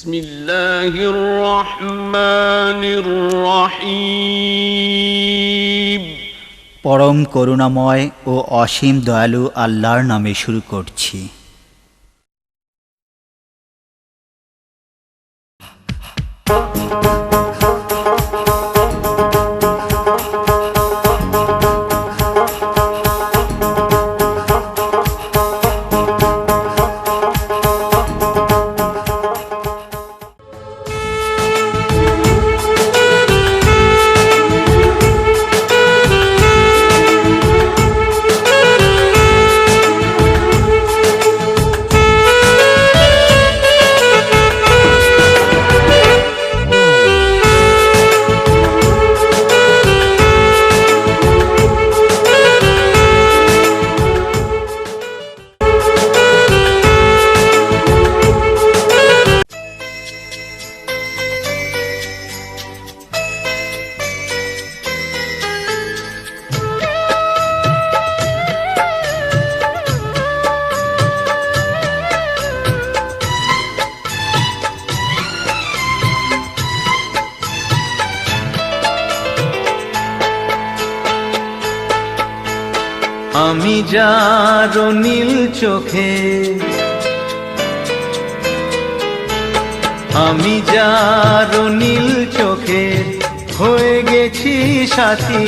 বিসমিল্লাহির রহমানির রহিম। পরম করুণাময় ও অসীম দয়ালু আল্লাহর নামে শুরু করছি। আমি যার নীল চোখে, আমি যার নীল চোখে হয়ে গেছি সাথী।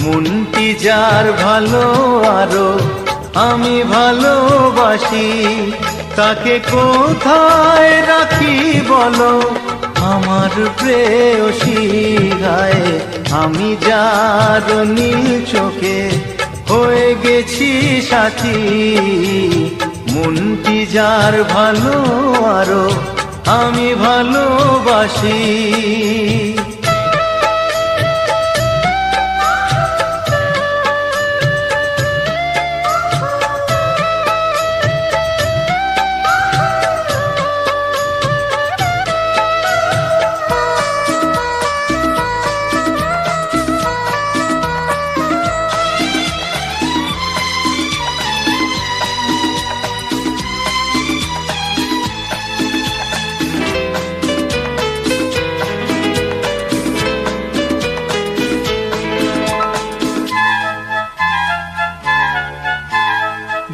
মনটি যার ভালো আরো আমি ভালোবাসি, তাকে কোথায় রাখি বলো আমার প্রেয়সী গায়ে। আমি যার নীল চোখে হয়ে গেছি সাথী, মনটি যার ভালো আরো আমি ভালোবাসি।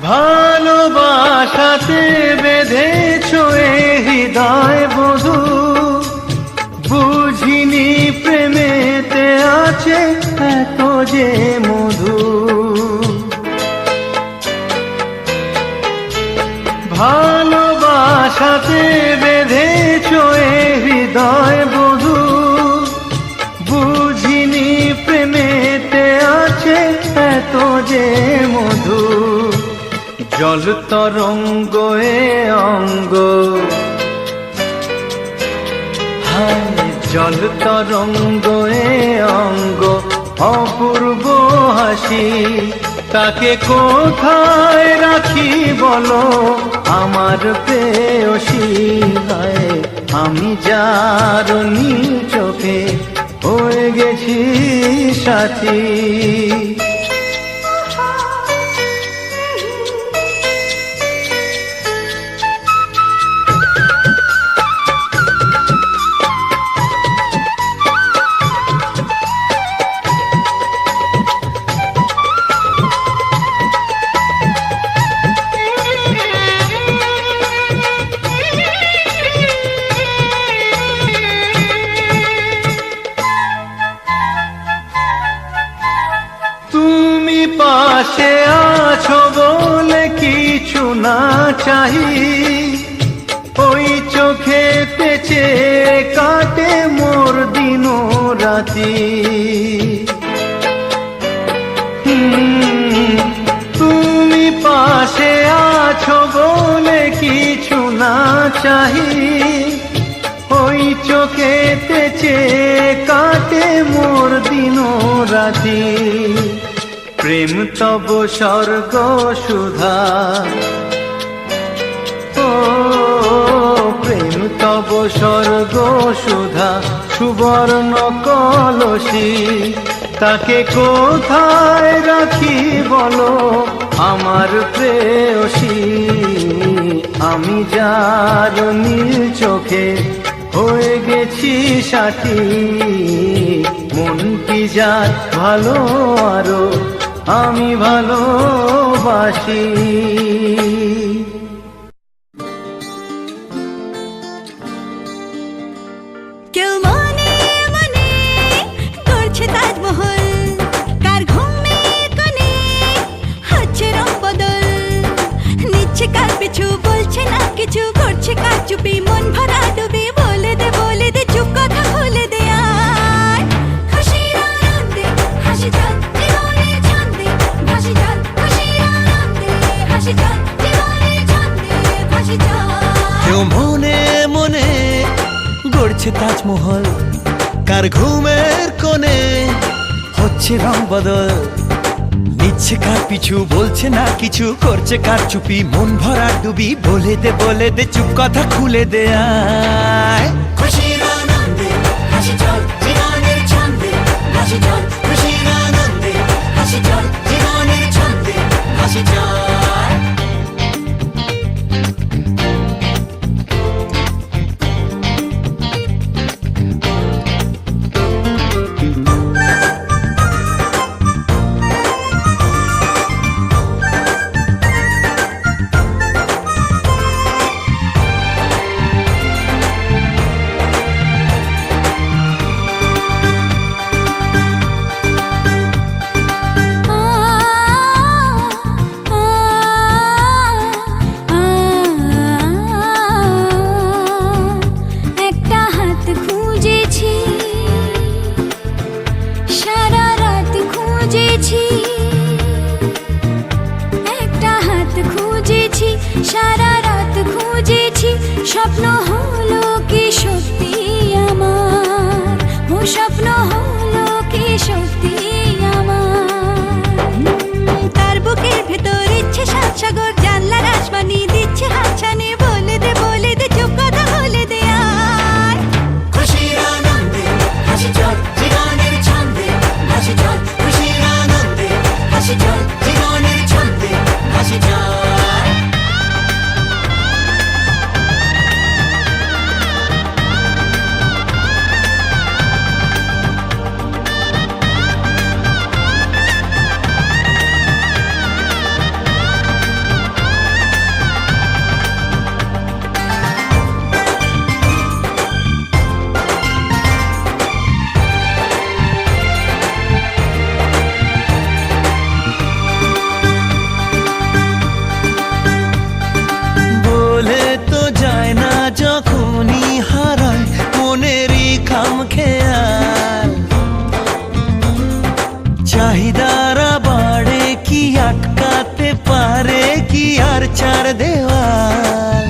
ভালোবাসাতে বেঁধেছ এ হৃদয় বধূ, বুঝিনি প্রেমেতে আছে এত যে মধু। ভালোবাসাতে বেঁধেছ এ হৃদয় বধূ, বুঝিনি প্রেমেতে আছে এত যে মধু। জল তরঙ্গ এ অঙ্গ, হায় জল তরঙ্গ এ অঙ্গ অপূর্ব হাসি। তাকে কোথায় রাখি বলো আমার প্রেয়সী গায়ে। আমি যার নীল চোখে হয়ে গেছি সাথী। পাশে আছো বলে কিছু না চাহি, ওই চোখেতে চেয়ে কাটে মোর দিন রাতি। তুমি পাশে আছো বলে কিছু না চাহি, ওই চোখেতে চেয়ে কাটে মোর দিন রাতি। প্রেম তব স্বর্গ সুধা, ও প্রেম তব স্বর্গ সুধা সুবর্ণ কলসী। তাকে কোথায় রাখি বলো আমার প্রেয়সী। আমি যার নীল চোখে হয়ে গেছি সাথী, মন কি যার ভালো আরো আমি ভালোবাসি। কেউ মনে মনে করছে তাজমহল, কার ঘুমের কোণে হচ্ছে রং বদল, নিচ্ছে কার পিছু বলছে না কিছু, করছে কার চুপি মন ভরা ডুবি, বলে দে চুপ কথা খুলে দে আয়। খুশির আনন্দে হাসি চল জীবনের ছন্দে ভাসি চল, খুশির আনন্দে হাসি চল জীবনের ছন্দে ভাসি চল। কেউ মনে মনে গড়ছে তাজমহল, কার ঘুমের কোণে হচ্ছে রং বদল, নিচ্ছে কার পিছু বলছে না কিছু, করছে কার চুপি মন ভরা ডুবি, বলে দে চুপ কথা খুলে দে আয়। খুশির আনন্দে হাসি চল জীবনের ছন্দে ভাসি চল, খুশির আনন্দে হাসি চল জীবনের ছন্দে ভাসি চল। একটা হাত খুঁজেছি, সারা রাত খুঁজেছি, একটা হাত খুঁজেছি, সারা রাত খুঁজেছি, স্বপ্ন হলো কি সত্যি আমার, ও স্বপ্ন হলো কি সত্যি আমার। তার বুকের ভেতর ইচ্ছে সাত সাগর, জানলার আসমানি দিচ্ছে হাতছানি, বলে দে চুপ কথা বলে দে আয়। খুশির আনন্দে হাসি চল জীবনের ছন্দে ভাসি চল, খুশির আনন্দে হাসি চল জীবনের ছন্দে ভাসি চল। বলে তো যায় না যখনই হারায় মনেরই খাম খেয়াল, চাহিদারা বাড়ে কি আটকাতে পারে কি আর চার দেওয়াল।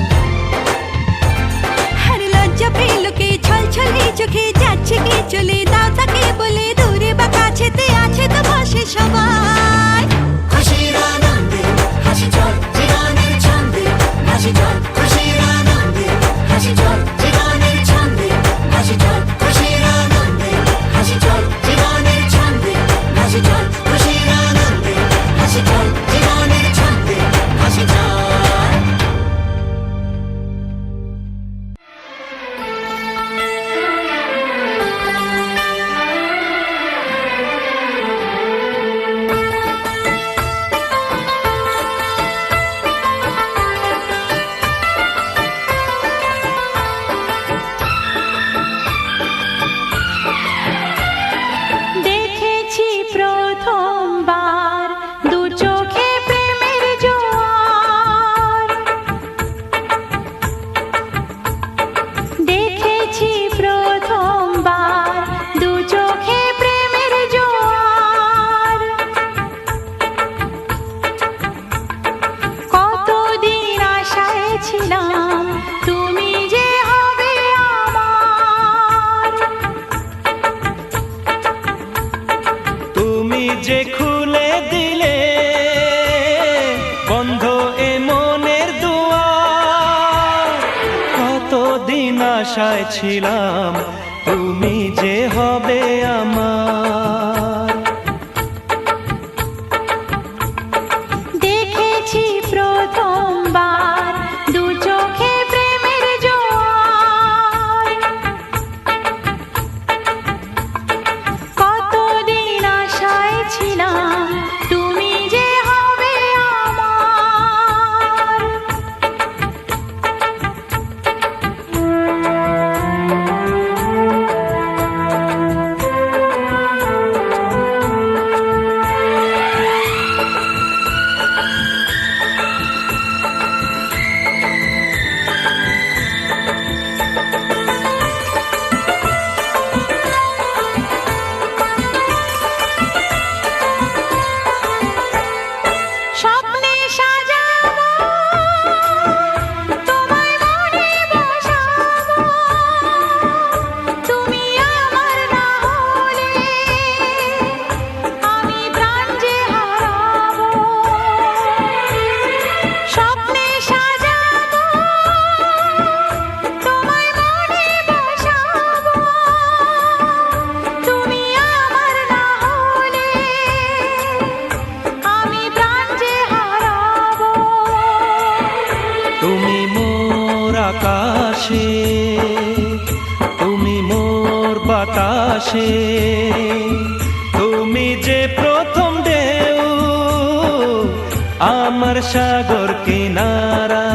আর লজ্জা পেল কে ছল ছলে চোখে যাচ্ছে কে চলে, দাও তাকে বলে দূরে বা কাছেতে আছে তো বসে সবাই। খুশির আনন্দে হাসি চল জীবনের ছন্দে ভাসি চল, খুশির আনন্দে হাসি চল জীবনের ছন্দে ভাসি চল, খুশির আনন্দে হাসি চল জীবনের ছন্দে ভাসি চল, খুশির আনন্দে হাসি চল জীবনের ছন্দে ভাসি চল। দেখেছি প্রথমবার দু চোখে প্রেমের জোয়ার, দেখেছি প্রথমবার দু চোখে প্রেমের জোয়ার, কতদিন আশায় ছিলাম তুমি যে হবে আমার, তুমি যে খুলে দিলে বন্ধ এ মনের দুয়ার, কতদিন আশায় ছিলাম তুমি যে হবে আমার। দেখেছি প্রথমবার দু মোর বাতাসে, তুমি যে প্রথম ঢেউ আমার সাগর কিনারা।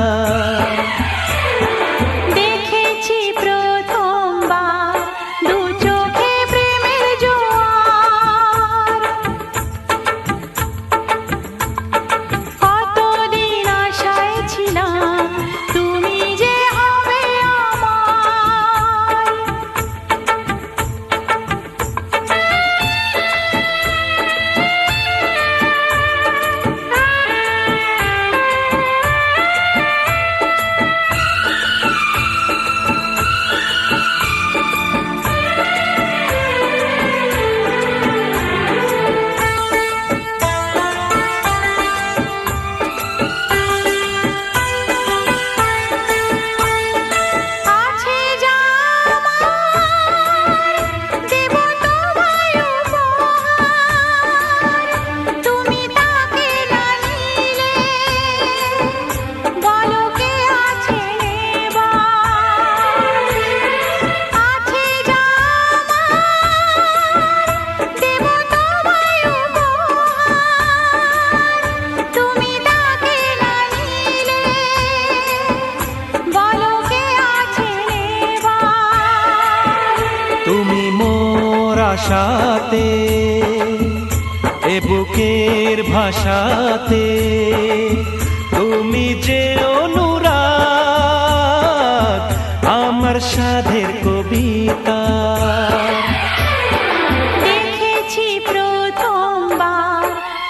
দেখেছি প্রথমবার দু চোখে প্রেমের জোয়ার, কতদিন আশায় ছিলাম তুমি যে হবে আমার। আছে যা আমার, দেব তোমায় উপহার, তুমি তাকে না নিলে বলো কে আছে নেবার। আছে যা আমার, দেব তোমায় উপহার, তুমি তাকে না নিলে বলো কে আছে নেবার। তুমি মোর আশাতে, এ বুকের ভাষাতে, তুমি যে অনুরাগ আমার সাধের কবিতা। দেখেছি প্রথমবার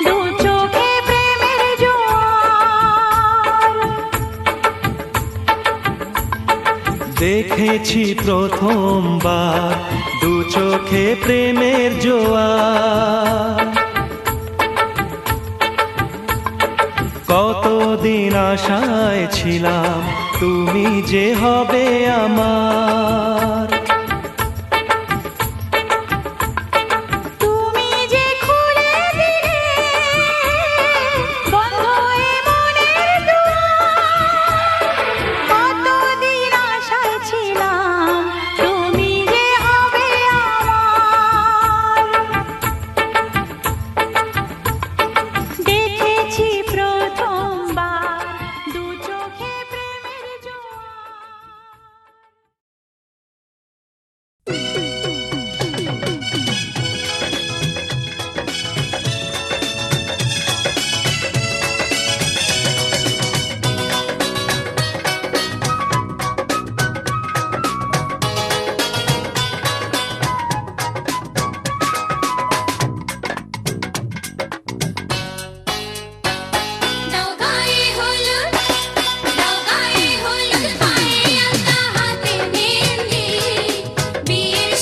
দু চোখে প্রেমের জোয়ার, দেখেছি প্রথমবার দু চোখে প্রেমের জোয়ার। কতদিন আশায় ছিলাম তুমি যে হবে আমার। তুমি যে খুলে দিলে বন্ধ এ মনের দুয়ার, কতদিন আশায় ছিলাম তুমি যে হবে আমার। দেখেছি প্রথমবার দু চোখে প্রেমের জোয়ার। দাও গায়ে হলুদ, দাও গায়ে হলুদ, পায়ে আলতা হাতে মেহেন্দি, বিয়ের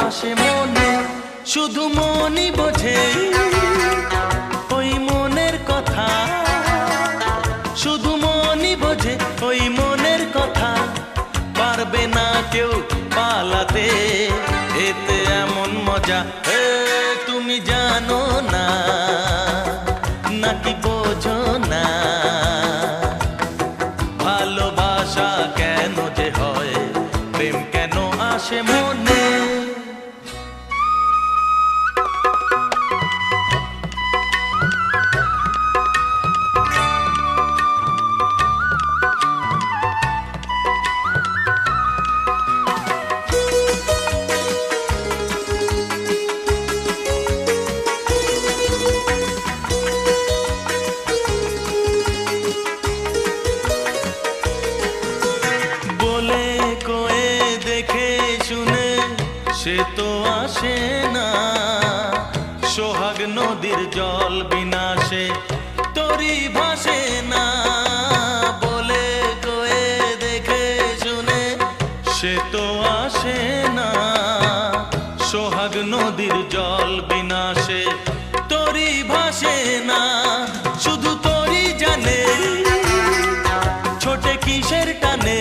আসে মনে, শুধু মনই বোঝে ওই মনের কথা, শুধু মনই বোঝে ওই মনের কথা, পারবে না কেউ পালাতে, এতে এমন মজা তুমি জানো না, নাকি বোঝো না, ভালোবাসা কেন যে হয়, প্রেম কেন আসে মনে। সে তো আসে না, সোহাগ নদীর জল বিনাশে তরি ভাসে না, বলে কয়ে দেখে শুনে সে তো আসে না, সোহাগ নদীর জল বিনাশে তরি ভাসে না, শুধু তরি জানে ছোটে কিসের টানে,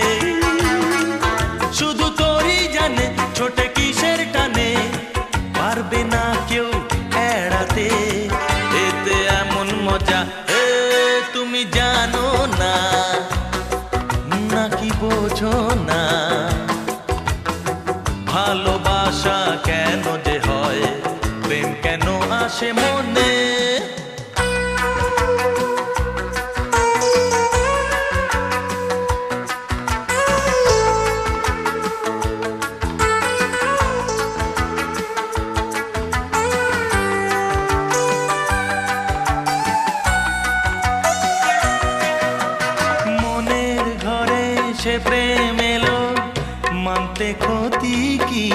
শুধু তরি জানে ছোটে কিসের টানে, পারবে না কেউ এড়াতে, এতে এমন মজা তুমি জানো না, নাকি বোঝো না, ভালোবাসা কেন যে হয়, প্রেম কেন আসে মনে। প্রেম এলো মানতে ক্ষতি কি,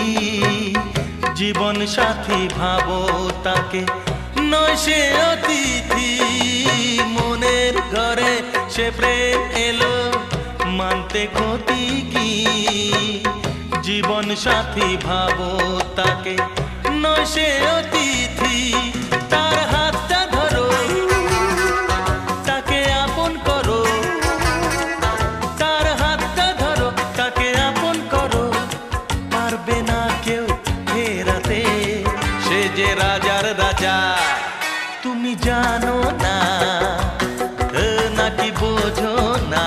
জীবন সাথী ভাবো তাকে নয় সে অতিথি, মনের ঘরে সে প্রেম এলো মানতে ক্ষতি কি, জীবন সাথী ভাবো তাকে নয় সে অতিথি, তার হাতটা ধরো তাকে আপন করো, পারবে না কেউ ফেরাতে, সে যে রাজার রাজা তুমি জানো না, নাকি বোঝো না,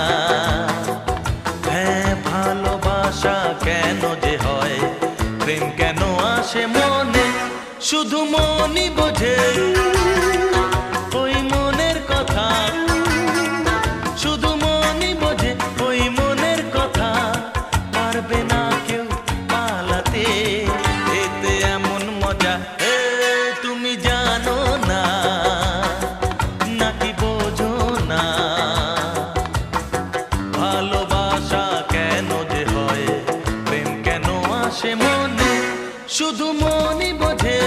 হ্যাঁ ভালোবাসা কেন যে হয়, প্রেম কেন আসে মনে, শুধু মনই বোঝে ওই মনের কথা, শুধু মনই বোঝে ওই মনের কথা, পারবে না কেউ পালাতে, এতে এমন মজা তুমি জানো না, নাকি বোঝো না, ভালোবাসা কেন যে হয়, প্রেম কেন আসে মনে, শুধু মনই বোঝে।